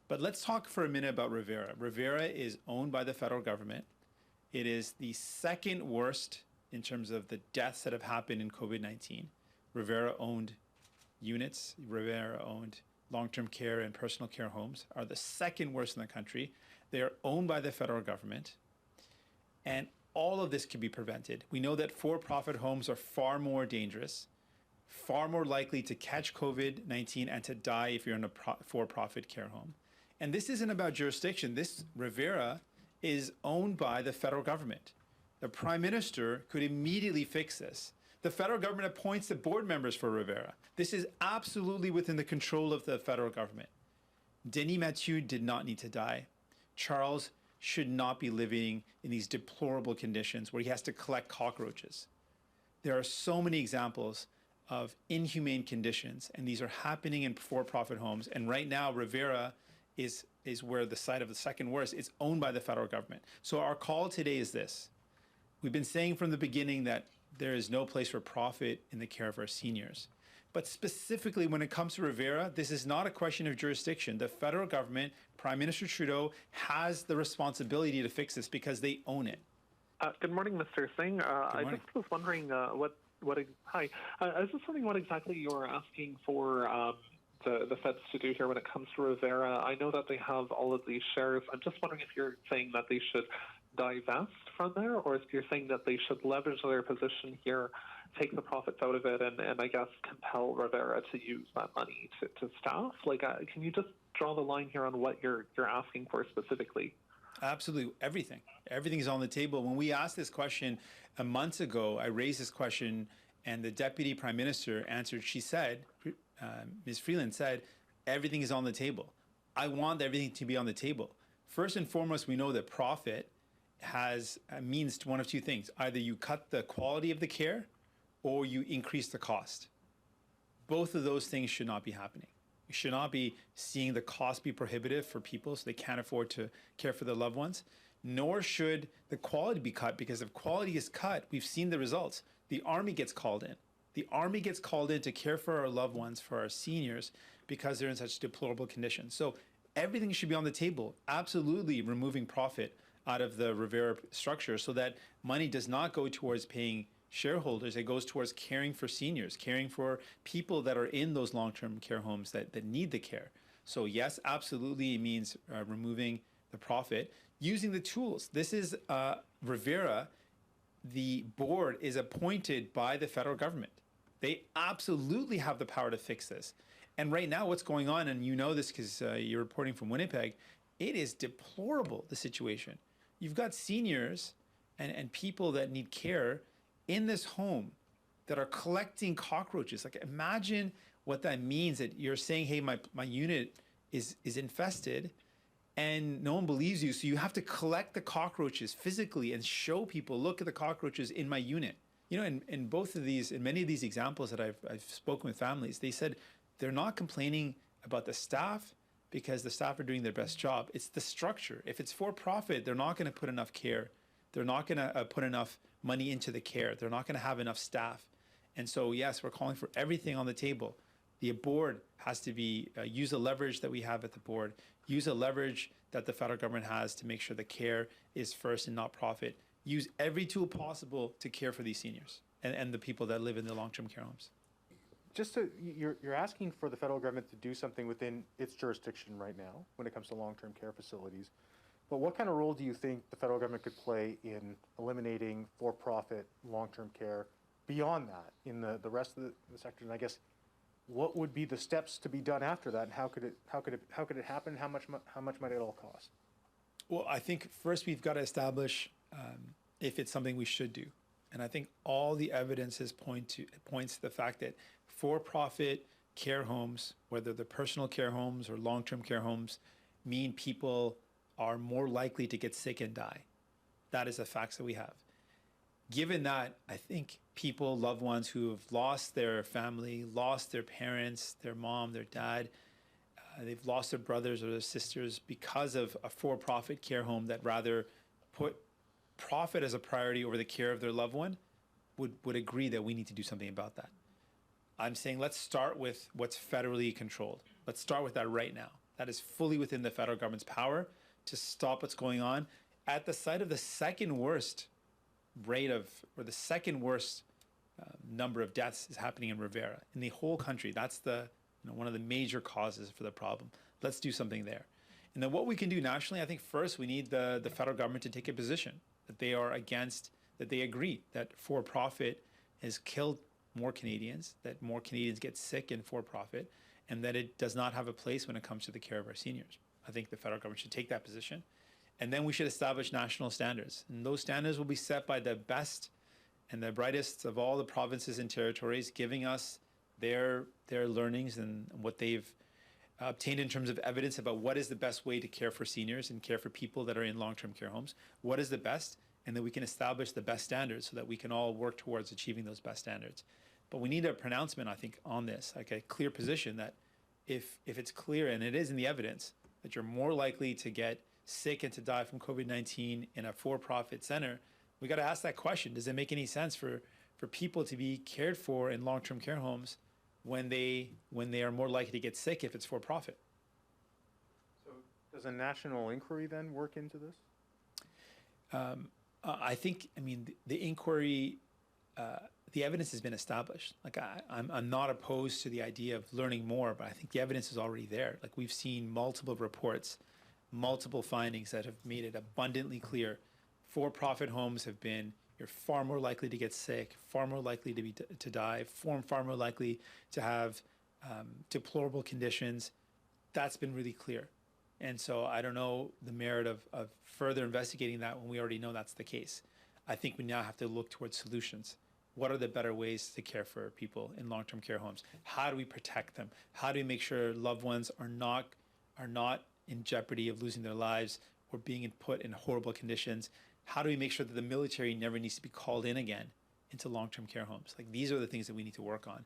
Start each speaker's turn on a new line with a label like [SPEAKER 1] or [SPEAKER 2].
[SPEAKER 1] But let's talk for a minute about Rivera. Rivera is owned by the federal government. It is the second worst in terms of the deaths that have happened in COVID-19. Rivera owned units, Rivera owned long-term care and personal care homes, are the second worst in the country. They are owned by the federal government. And all of this can be prevented. We know that for-profit homes are far more dangerous, far more likely to catch COVID-19 and to die if you're in a for-profit care home. And this isn't about jurisdiction. This Rivera is owned by the federal government. The Prime Minister could immediately fix this. The federal government appoints the board members for Rivera. This is absolutely within the control of the federal government. Denis Mathieu did not need to die. Charles should not be living in these deplorable conditions where he has to collect cockroaches. There are so many examples of inhumane conditions, and these are happening in for-profit homes. And right now, Rivera is where the site of the second worst is owned by the federal government. So our call today is this. We've been saying from the beginning that there is no place for profit in the care of our seniors. But specifically when it comes to Rivera, this is not a question of jurisdiction. The federal government, Prime Minister Trudeau, has the responsibility to fix this because they own it.
[SPEAKER 2] Good morning, Mr. Singh. I just was wondering hi. I was just wondering what exactly you were asking for the feds to do here when it comes to Rivera. I know that they have all of these shares. I'm just wondering if you're saying that they should divest from there, or if you're saying that they should leverage their position here, take the profits out of it, and I guess compel Rivera to use that money to staff. Like, can you just draw the line here on what you're asking for specifically?
[SPEAKER 1] Absolutely, everything. Everything is on the table. When we asked this question a month ago, I raised this question, and the Deputy Prime Minister answered. She said, Ms. Freeland said, everything is on the table. I want everything to be on the table. First and foremost, we know that profit means one of two things. Either you cut the quality of the care or you increase the cost. Both of those things should not be happening. We should not be seeing the cost be prohibitive for people so they can't afford to care for their loved ones, nor should the quality be cut, because if quality is cut, we've seen the results. The Army gets called in. The Army gets called in to care for our loved ones, for our seniors, because they're in such deplorable conditions. So everything should be on the table. Absolutely removing profit out of the Rivera structure so that money does not go towards paying shareholders. It goes towards caring for seniors, caring for people that are in those long-term care homes that need the care. So yes, absolutely, it means removing the profit, using the tools. This is Rivera. The board is appointed by the federal government. They absolutely have the power to fix this. And right now what's going on, and you know this because you're reporting from Winnipeg, it is deplorable, the situation. You've got seniors and people that need care in this home that are collecting cockroaches. Like, imagine what that means, that you're saying, hey, my unit is infested, and no one believes you. So you have to collect the cockroaches physically and show people, look at the cockroaches in my unit. You know, in many of these examples that I've spoken with families, they said they're not complaining about the staff because the staff are doing their best job. It's the structure. If it's for profit, they're not going to put enough care. They're not going to put enough money into the care. They're not going to have enough staff. And so, yes, we're calling for everything on the table. The board has to be, use the leverage that we have at the board, use a leverage that the federal government has to make sure the care is first and not profit. Use every tool possible to care for these seniors and the people that live in the long-term care homes.
[SPEAKER 3] You're asking for the federal government to do something within its jurisdiction right now when it comes to long-term care facilities. But what kind of role do you think the federal government could play in eliminating for-profit long-term care beyond that in the rest of the sector? And I guess what would be the steps to be done after that, and how could it happen? How much might it all cost?
[SPEAKER 1] Well, I think first we've got to establish if it's something we should do. And I think all the evidences points to the fact that for-profit care homes, whether they're personal care homes or long-term care homes, mean people are more likely to get sick and die. That is the facts that we have. Given that, I think people, loved ones who have lost their family, lost their parents, their mom, their dad, they've lost their brothers or their sisters because of a for-profit care home that rather put profit as a priority over the care of their loved one, would agree that we need to do something about that. I'm saying let's start with what's federally controlled. Let's start with that right now. That is fully within the federal government's power to stop what's going on at the site of the second worst rate of, or the second worst number of deaths is happening in Rivera in the whole country. That's the one of the major causes for the problem. Let's do something there. And then what we can do nationally, I think first we need the federal government to take a position that they are against, that they agree that for-profit has killed more Canadians, that more Canadians get sick in for-profit, and that it does not have a place when it comes to the care of our seniors. I think the federal government should take that position. And then we should establish national standards. And those standards will be set by the best and the brightest of all the provinces and territories, giving us their learnings and what they've obtained in terms of evidence about what is the best way to care for seniors and care for people that are in long-term care homes. What is the best? And then we can establish the best standards so that we can all work towards achieving those best standards. But we need a pronouncement, I think, on this, like a clear position that if it's clear, and it is in the evidence, that you're more likely to get sick and to die from COVID-19 in a for-profit center, we got to ask that question. Does it make any sense for people to be cared for in long-term care homes when they are more likely to get sick if it's for-profit?
[SPEAKER 3] So does a national inquiry then work into this?
[SPEAKER 1] I think, the inquiry, the evidence has been established. Like I'm not opposed to the idea of learning more, but I think the evidence is already there. Like we've seen multiple reports, multiple findings that have made it abundantly clear. For-profit homes you're far more likely to get sick, far more likely to die, far more likely to have deplorable conditions. That's been really clear. And so I don't know the merit of further investigating that when we already know that's the case. I think we now have to look towards solutions. What are the better ways to care for people in long-term care homes? How do we protect them? How do we make sure loved ones are not in jeopardy of losing their lives or being put in horrible conditions? How do we make sure that the military never needs to be called in again into long-term care homes? Like these are the things that we need to work on.